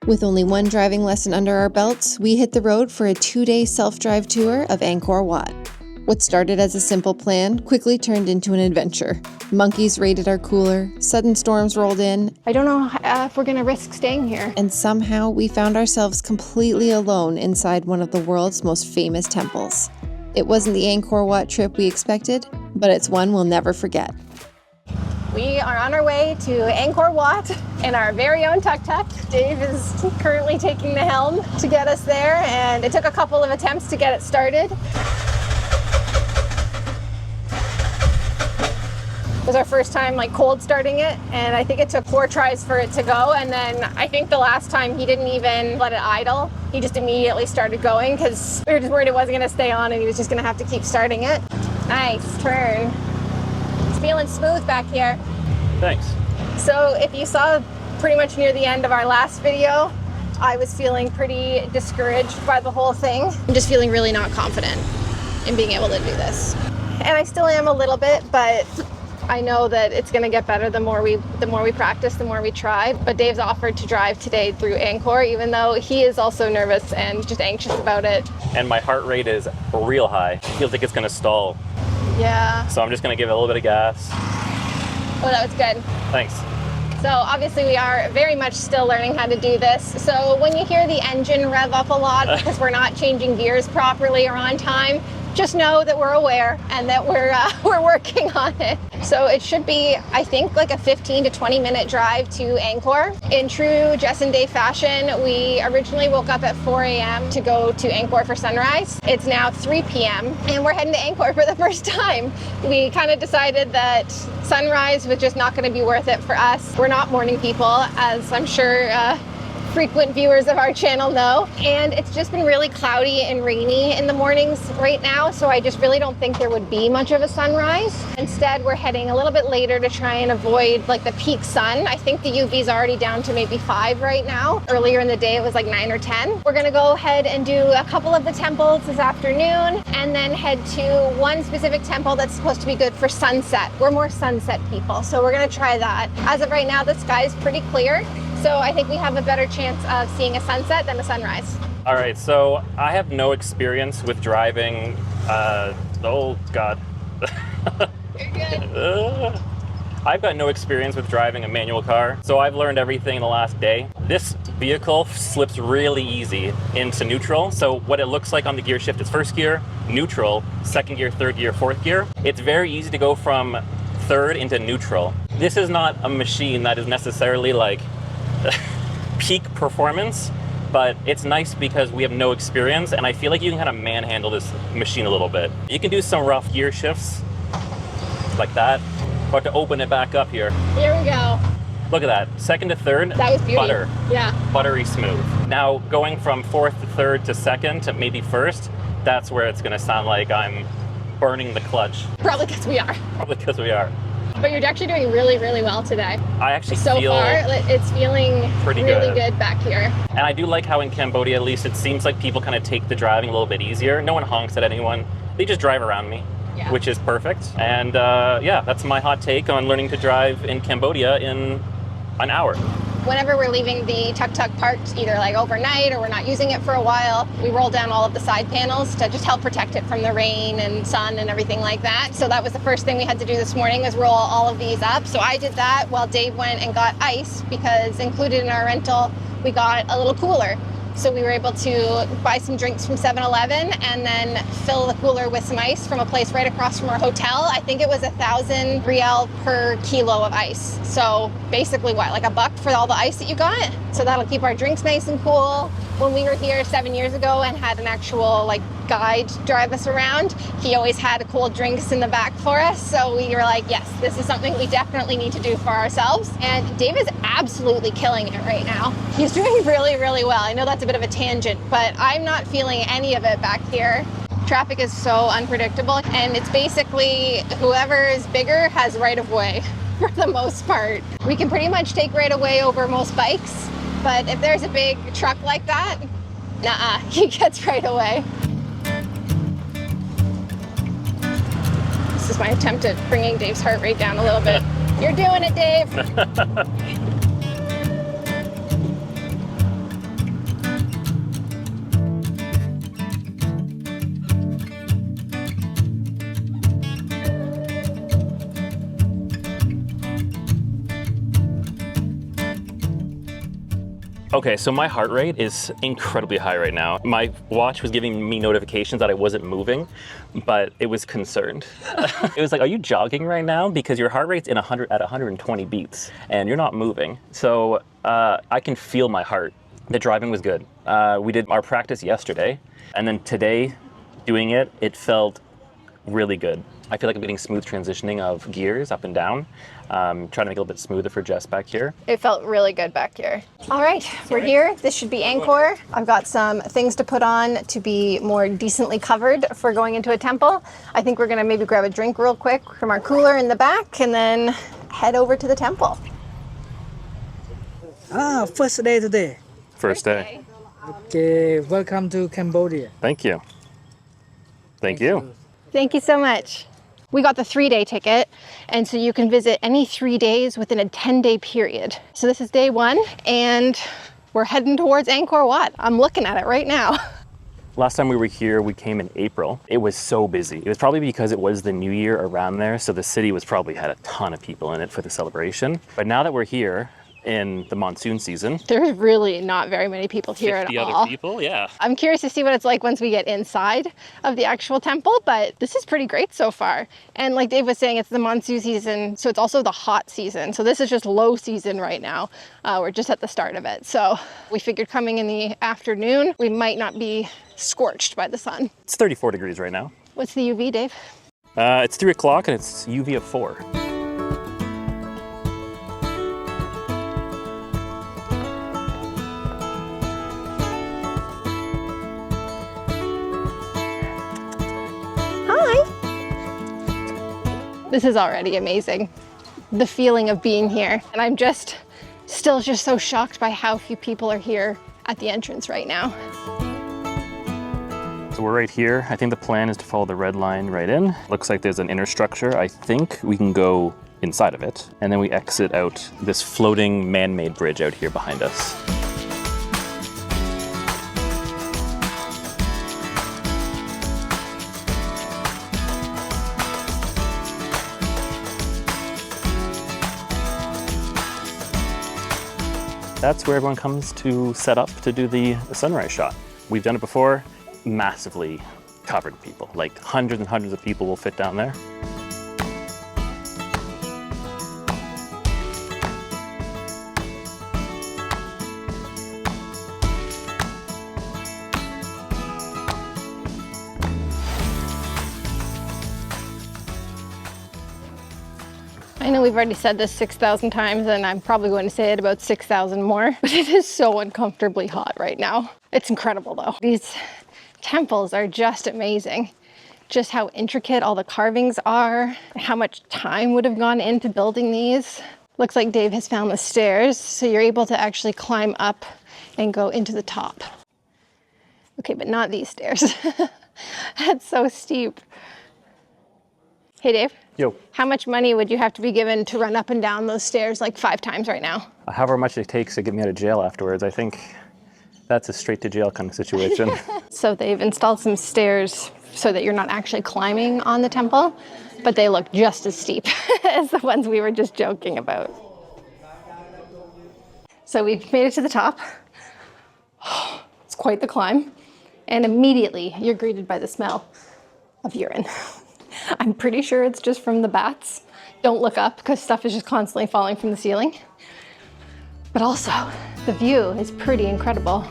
With only one driving lesson under our belts, we hit the road for a 2-day self-drive tour of Angkor Wat. What started as a simple plan quickly turned into an adventure. Monkeys raided our cooler, sudden storms rolled in. I don't know if we're gonna risk staying here. And somehow we found ourselves completely alone inside one of the world's most famous temples. It wasn't the Angkor Wat trip we expected, but it's one we'll never forget. We are on our way to Angkor Wat in our very own tuk-tuk. Dave is currently taking the helm to get us there, and it took a couple of attempts to get it started. It was our first time cold starting it, and I think it took 4 tries for it to go, and then I think the last time he didn't even let it idle. He just immediately started going because we were just worried it wasn't going to stay on and he was just going to have to keep starting it. Nice turn. It's feeling smooth back here. Thanks. So if you saw pretty much near the end of our last video, I was feeling pretty discouraged by the whole thing. I'm just feeling really not confident in being able to do this. And I still am a little bit, but I know that it's going to get better the more we practice, the more we try. But Dave's offered to drive today through Angkor, even though he is also nervous and just anxious about it. And my heart rate is real high. It feels like it's going to stall. Yeah. So I'm just going to give it a little bit of gas. Oh, that was good. Thanks. So obviously we are very much still learning how to do this. So when you hear the engine rev up a lot because we're not changing gears properly or on time, just know that we're aware and that we're working on it. So it should be, I think, like a 15 to 20 minute drive to Angkor. In true Jess and Dave fashion, we originally woke up at 4 a.m. to go to Angkor for sunrise. It's now 3 p.m. and we're heading to Angkor for the first time. We kind of decided that sunrise was just not going to be worth it for us. We're not morning people, as I'm sure frequent viewers of our channel know, and it's just been really cloudy and rainy in the mornings right now, so I just really don't think there would be much of a sunrise. Instead, we're heading a little bit later to try and avoid the peak sun. I think the UV is already down to maybe 5 right now. Earlier in the day it was 9 or 10. We're gonna go ahead and do a couple of the temples this afternoon and then head to one specific temple that's supposed to be good for sunset. We're more sunset people, so we're gonna try that. As of right now, the sky is pretty clear, so I think we have a better chance of seeing a sunset than a sunrise. All right, so I have no experience with driving, oh God. You're good. I've got no experience with driving a manual car, so I've learned everything in the last day. This vehicle slips really easy into neutral, so what it looks like on the gear shift is first gear, neutral, second gear, third gear, fourth gear. It's very easy to go from third into neutral. This is not a machine that is necessarily peak performance, but it's nice because we have no experience, and I feel like you can kind of manhandle this machine a little bit. You can do some rough gear shifts like that, but to open it back up here. Here we go. Look at that, second to third, That was beauty. butter. Yeah. Buttery smooth. Now going from fourth to third to second to maybe first, that's where it's gonna sound like I'm burning the clutch. Probably because we are. Probably because we are. But you're actually doing really, really well today. I actually So feel far, it's feeling pretty really good. good back here. And I do like how in Cambodia, at least, it seems like people kind of take the driving a little bit easier. No one honks at anyone. They just drive around me, Yeah. which is perfect. And yeah, that's my hot take on learning to drive in Cambodia in an hour. Whenever we're leaving the tuk-tuk parked, either overnight or we're not using it for a while, we roll down all of the side panels to just help protect it from the rain and sun and everything like that. So that was the first thing we had to do this morning, was roll all of these up. So I did that while Dave went and got ice, because included in our rental, we got a little cooler. So we were able to buy some drinks from 7-Eleven and then fill the cooler with some ice from a place right across from our hotel. I think it was 1,000 riel per kilo of ice. So basically what, $1 for all the ice that you got? So that'll keep our drinks nice and cool. When we were here 7 years ago and had an actual guide drive us around, he always had cold drinks in the back for us. So we were like, yes, this is something we definitely need to do for ourselves. And Dave is absolutely killing it right now. He's doing really, really well. I know that's a bit of a tangent, but I'm not feeling any of it back here. Traffic is so unpredictable, and it's basically whoever is bigger has right of way for the most part. We can pretty much take right of way over most bikes, but if there's a big truck like that, nuh-uh, he gets right away. This is my attempt at bringing Dave's heart rate down a little bit. You're doing it, Dave. Okay, so my heart rate is incredibly high right now. My watch was giving me notifications that I wasn't moving, but it was concerned. It was like, are you jogging right now? Because your heart rate's at 120 beats and you're not moving. So I can feel my heart. The driving was good. We did our practice yesterday, and then today doing it, it felt really good. I feel like I'm getting smooth transitioning of gears up and down. Trying to make it a little bit smoother for Jess back here. It felt really good back here. All right, we're here. This should be Angkor. I've got some things to put on to be more decently covered for going into a temple. I think we're gonna maybe grab a drink real quick from our cooler in the back and then head over to the temple. First day today. First day. Okay, welcome to Cambodia. Thank you. Thank you. Thank you so much. We got the 3-day ticket, and so you can visit any 3 days within a 10-day period. So this is day 1, and we're heading towards Angkor Wat. I'm looking at it right now. Last time we were here, we came in April. It was so busy. It was probably because it was the new year around there, so the city was probably had a ton of people in it for the celebration. But now that we're here in the monsoon season, There's really not very many people here at 50 all. other people, yeah. I'm curious to see what it's like once we get inside of the actual temple, but this is pretty great so far. And like Dave was saying, it's the monsoon season, so it's also the hot season. So this is just low season right now. We're just at the start of it. So we figured coming in the afternoon, we might not be scorched by the sun. It's 34 degrees right now. What's the UV, Dave? It's 3 o'clock and it's UV of 4. This is already amazing, the feeling of being here. And I'm still just so shocked by how few people are here at the entrance right now. So we're right here. I think the plan is to follow the red line right in. Looks like there's an inner structure. I think we can go inside of it. And then we exit out this floating man-made bridge out here behind us. That's where everyone comes to set up to do the sunrise shot. We've done it before, massively covered people, like hundreds and hundreds of people will fit down there. I know we've already said this 6,000 times, and I'm probably going to say it about 6,000 more, but it is so uncomfortably hot right now. It's incredible though. These temples are just amazing. Just how intricate all the carvings are, how much time would have gone into building these. Looks like Dave has found the stairs, so you're able to actually climb up and go into the top. Okay, but not these stairs. That's so steep. Hey Dave. Yo. How much money would you have to be given to run up and down those stairs like 5 times right now? However much it takes to get me out of jail afterwards, I think that's a straight to jail kind of situation. So they've installed some stairs so that you're not actually climbing on the temple, but they look just as steep as the ones we were just joking about. So we've made it to the top. It's quite the climb. And immediately you're greeted by the smell of urine. I'm pretty sure it's just from the bats. Don't look up because stuff is just constantly falling from the ceiling. But also, the view is pretty incredible.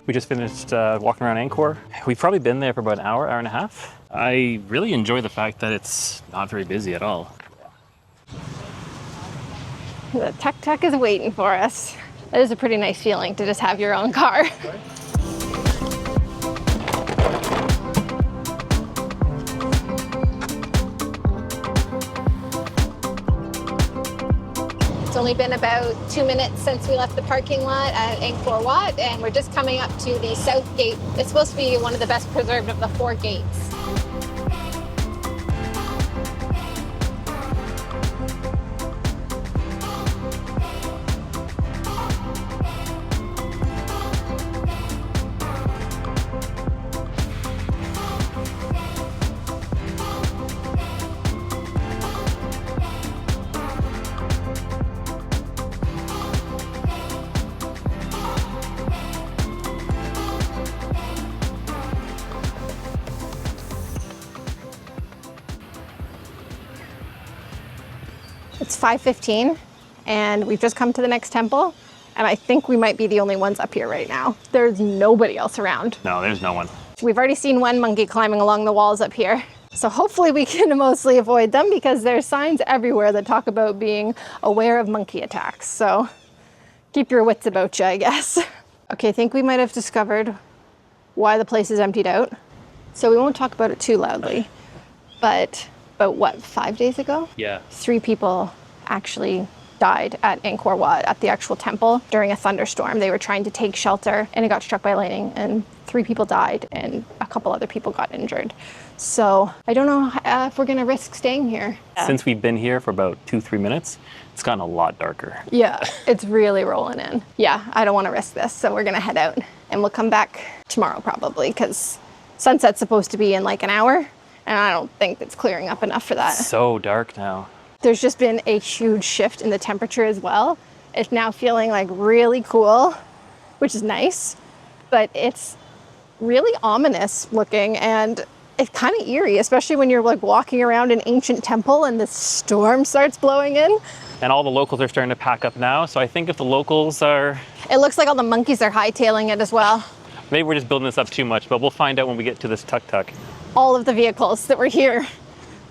We just finished walking around Angkor. We've probably been there for about an hour, hour and a half. I really enjoy the fact that it's not very busy at all. The tuk-tuk is waiting for us. That is a pretty nice feeling to just have your own car. only been about 2 minutes since we left the parking lot at Angkor Wat, and we're just coming up to the south gate. It's supposed to be one of the best preserved of the 4 gates. It's 5:15 and we've just come to the next temple, and I think we might be the only ones up here right now. There's nobody else around. No, there's no one. We've already seen one monkey climbing along the walls up here. So hopefully we can mostly avoid them because there's signs everywhere that talk about being aware of monkey attacks. So keep your wits about you, I guess. Okay, I think we might have discovered why the place is emptied out. So we won't talk about it too loudly, but about what, 5 days ago? Yeah. 3 people actually died at Angkor Wat, at the actual temple, during a thunderstorm. They were trying to take shelter and it got struck by lightning, and 3 people died and a couple other people got injured. So I don't know if we're gonna risk staying here. Since we've been here for about 2-3 minutes, it's gotten a lot darker. Yeah, it's really rolling in. Yeah, I don't wanna risk this, so we're gonna head out and we'll come back tomorrow probably, because sunset's supposed to be in like an hour, and I don't think it's clearing up enough for that. It's so dark now. There's just been a huge shift in the temperature as well. It's now feeling like really cool, which is nice, but it's really ominous looking, and it's kind of eerie, especially when you're like walking around an ancient temple and the storm starts blowing in. And all the locals are starting to pack up now, so I think if the locals are... It looks like all the monkeys are hightailing it as well. Maybe we're just building this up too much, but we'll find out when we get to this tuk-tuk. All of the vehicles that were here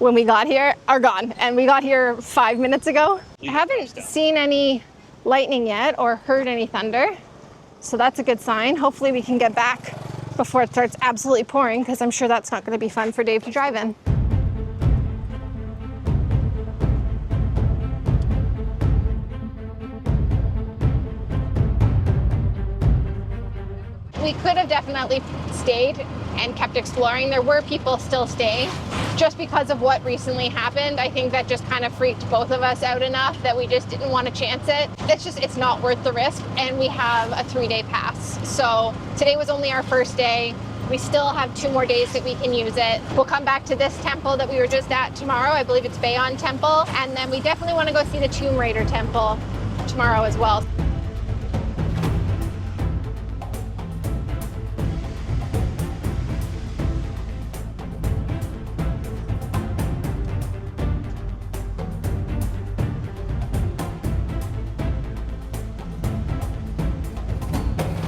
when we got here are gone, and we got here 5 minutes ago. I haven't seen any lightning yet or heard any thunder, so that's a good sign. Hopefully we can get back before it starts absolutely pouring, because I'm sure that's not going to be fun for Dave to drive in. We could have definitely stayed and kept exploring. There were people still staying. Just because of what recently happened, I think that just kind of freaked both of us out enough that we just didn't want to chance it. It's not worth the risk, and we have a 3-day pass. So today was only our first day. We still have 2 more days that we can use it. We'll come back to this temple that we were just at tomorrow. I believe it's Bayon Temple. And then we definitely want to go see the Tomb Raider Temple tomorrow as well.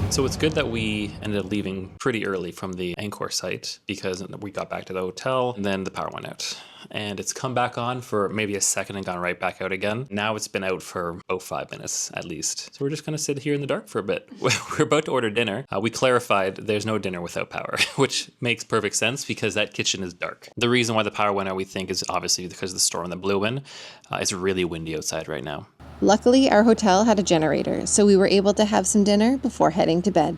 So it's good that we ended up leaving pretty early from the Angkor site, because we got back to the hotel and then the power went out. And it's come back on for maybe a second and gone right back out again. Now it's been out for about 5 minutes at least. So we're just gonna sit here in the dark for a bit. We're about to order dinner. We clarified there's no dinner without power, which makes perfect sense because that kitchen is dark. The reason why the power went out, we think, is obviously because of the storm that blew in. It's really windy outside right now. Luckily, our hotel had a generator, so we were able to have some dinner before heading to bed.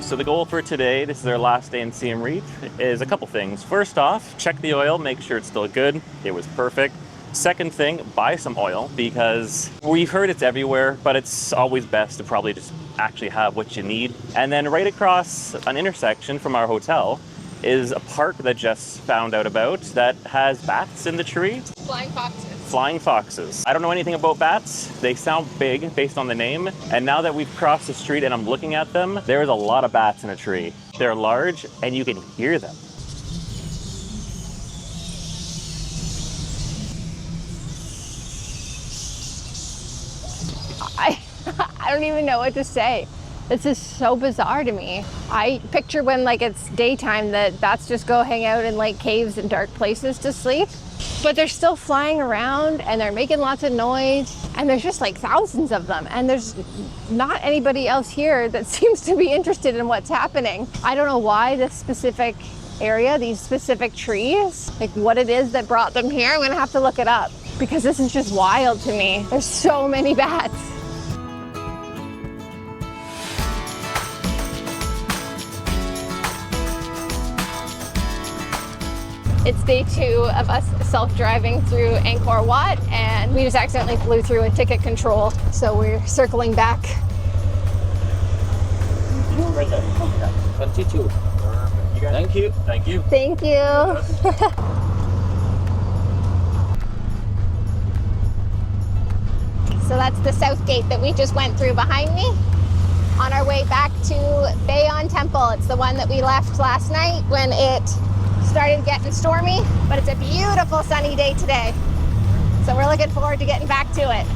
So the goal for today, this is our last day in Siem Reap, is a couple things. First off, check the oil, make sure it's still good. It was perfect. Second thing, buy some oil, because we've heard it's everywhere, but it's always best to probably just actually have what you need. And then right across an intersection from our hotel is a park that Jess found out about that has bats in the tree. Flying foxes. Flying foxes. I don't know anything about bats. They sound big based on the name. And now that we've crossed the street and I'm looking at them, there's a lot of bats in a tree. They're large and you can hear them. I don't even know what to say. This is so bizarre to me. I picture when like it's daytime that bats just go hang out in like caves and dark places to sleep, but they're still flying around and they're making lots of noise. And there's just like thousands of them. And there's not anybody else here that seems to be interested in what's happening. I don't know why this specific area, these specific trees, like what it is that brought them here. I'm gonna have to look it up because this is just wild to me. There's so many bats. It's day 2 of us self-driving through Angkor Wat, and we just accidentally flew through a ticket control. So we're circling back. Right there. 22. Thank you. Thank you. Thank you. So that's the south gate that we just went through behind me. On our way back to Bayon Temple. It's the one that we left last night when it started getting stormy, but it's a beautiful sunny day today. So we're looking forward to getting back to it.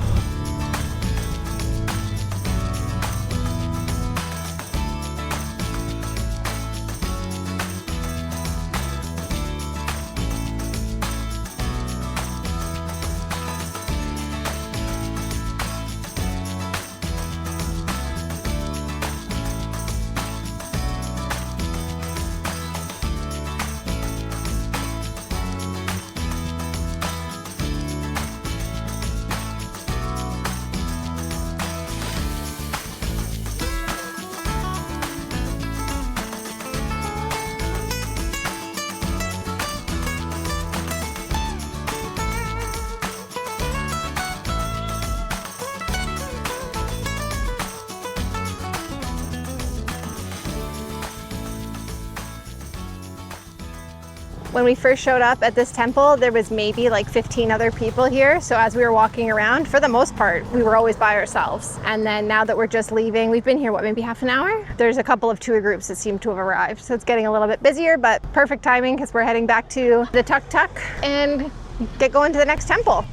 When we first showed up at this temple, there was maybe like 15 other people here. So as we were walking around, for the most part, we were always by ourselves. And then now that we're just leaving, we've been here, what, maybe half an hour? There's a couple of tour groups that seem to have arrived. So it's getting a little bit busier, but perfect timing because we're heading back to the tuk-tuk and get going to the next temple.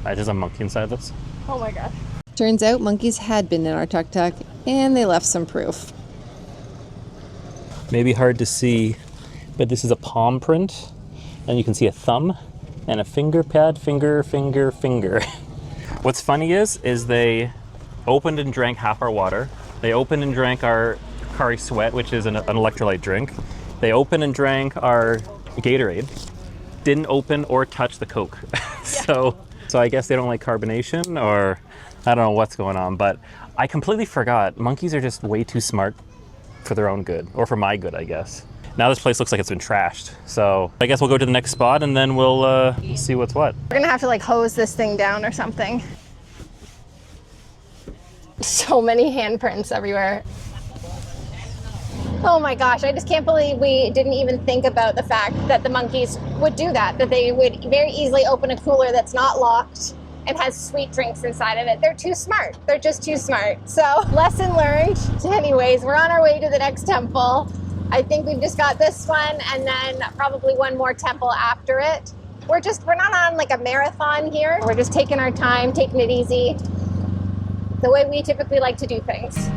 There's a monkey inside this. Oh my gosh. Turns out monkeys had been in our tuk-tuk, and they left some proof. Maybe hard to see, but this is a palm print, and you can see a thumb and a finger pad, finger. What's funny is they opened and drank half our water. They opened and drank our Kari Sweat, which is an electrolyte drink. They opened and drank our Gatorade. Didn't open or touch the Coke. So I guess they don't like carbonation, or I don't know what's going on, but I completely forgot. Monkeys are just way too smart for their own good, or for my good, I guess. Now this place looks like it's been trashed. So I guess we'll go to the next spot and then we'll see what's what. We're gonna have to like hose this thing down or something. So many handprints everywhere. Oh my gosh, I just can't believe we didn't even think about the fact that the monkeys would do that they would very easily open a cooler that's not locked and has sweet drinks inside of it. They're too smart. They're just too smart. So lesson learned. Anyways, we're on our way to the next temple. I think we've just got this one and then probably one more temple after it. We're not on like a marathon here. We're just taking our time, taking it easy, the way we typically like to do things.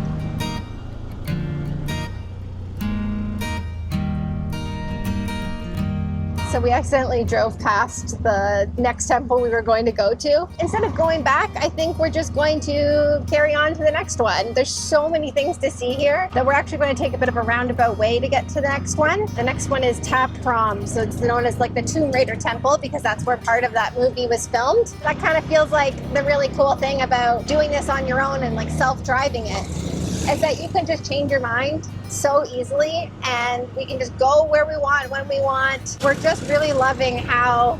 So we accidentally drove past the next temple we were going to go to. Instead of going back, I think we're just going to carry on to the next one. There's so many things to see here that we're actually going to take a bit of a roundabout way to get to the next one. The next one is Ta Prohm. So it's known as like the Tomb Raider Temple because that's where part of that movie was filmed. That kind of feels like the really cool thing about doing this on your own and like self-driving it, is that you can just change your mind so easily and we can just go where we want, when we want. We're just really loving how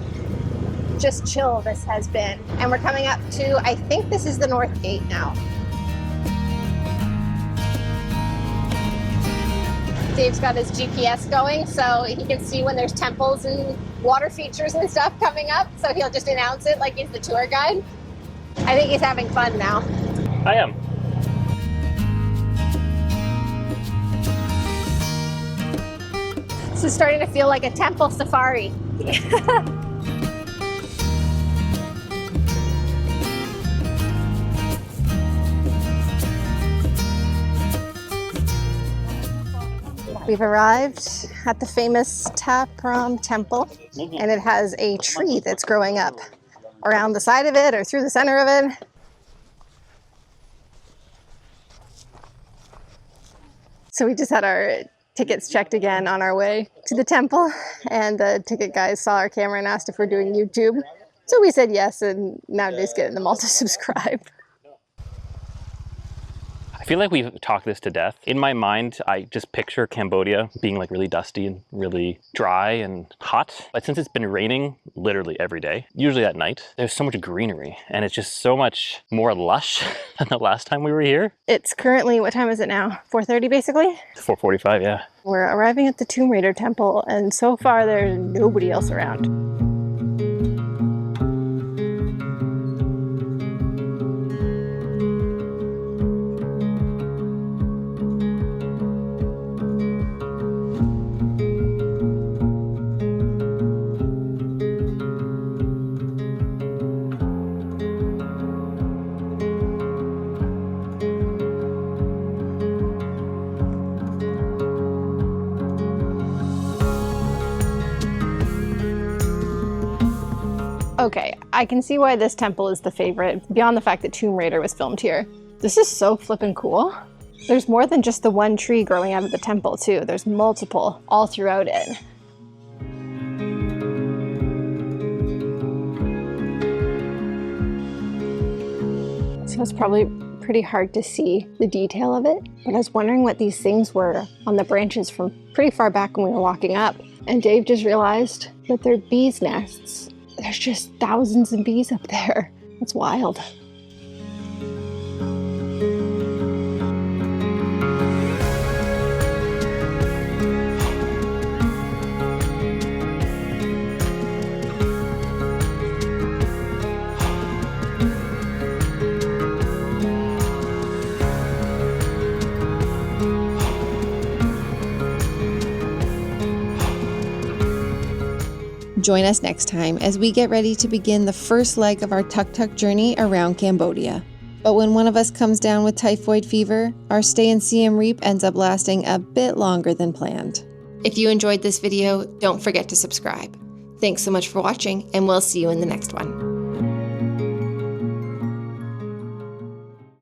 just chill this has been. And we're coming up to, I think this is the North Gate now. Dave's got his GPS going so he can see when there's temples and water features and stuff coming up. So he'll just announce it like he's the tour guide. I think he's having fun now. I am. This is starting to feel like a temple safari. We've arrived at the famous Ta Prohm Temple, and it has a tree that's growing up around the side of it or through the center of it. So we just had our tickets checked again on our way to the temple, and the ticket guys saw our camera and asked if we're doing YouTube. So we said yes, and now Jay's getting them all to subscribe. I feel like we've talked this to death. In my mind, I just picture Cambodia being like really dusty and really dry and hot. But since it's been raining literally every day, usually at night, there's so much greenery and it's just so much more lush than the last time we were here. It's currently, what time is it now? 4:30 basically? 4:45, yeah. We're arriving at the Tomb Raider temple, and so far there's nobody else around. Okay, I can see why this temple is the favorite, beyond the fact that Tomb Raider was filmed here. This is so flippin' cool. There's more than just the one tree growing out of the temple too. There's multiple all throughout it. So it's probably pretty hard to see the detail of it, but I was wondering what these things were on the branches from pretty far back when we were walking up. And Dave just realized that they're bees' nests. There's just thousands of bees up there. It's wild. Join us next time as we get ready to begin the first leg of our tuk-tuk journey around Cambodia. But when one of us comes down with typhoid fever, our stay in Siem Reap ends up lasting a bit longer than planned. If you enjoyed this video, don't forget to subscribe. Thanks so much for watching, and we'll see you in the next one.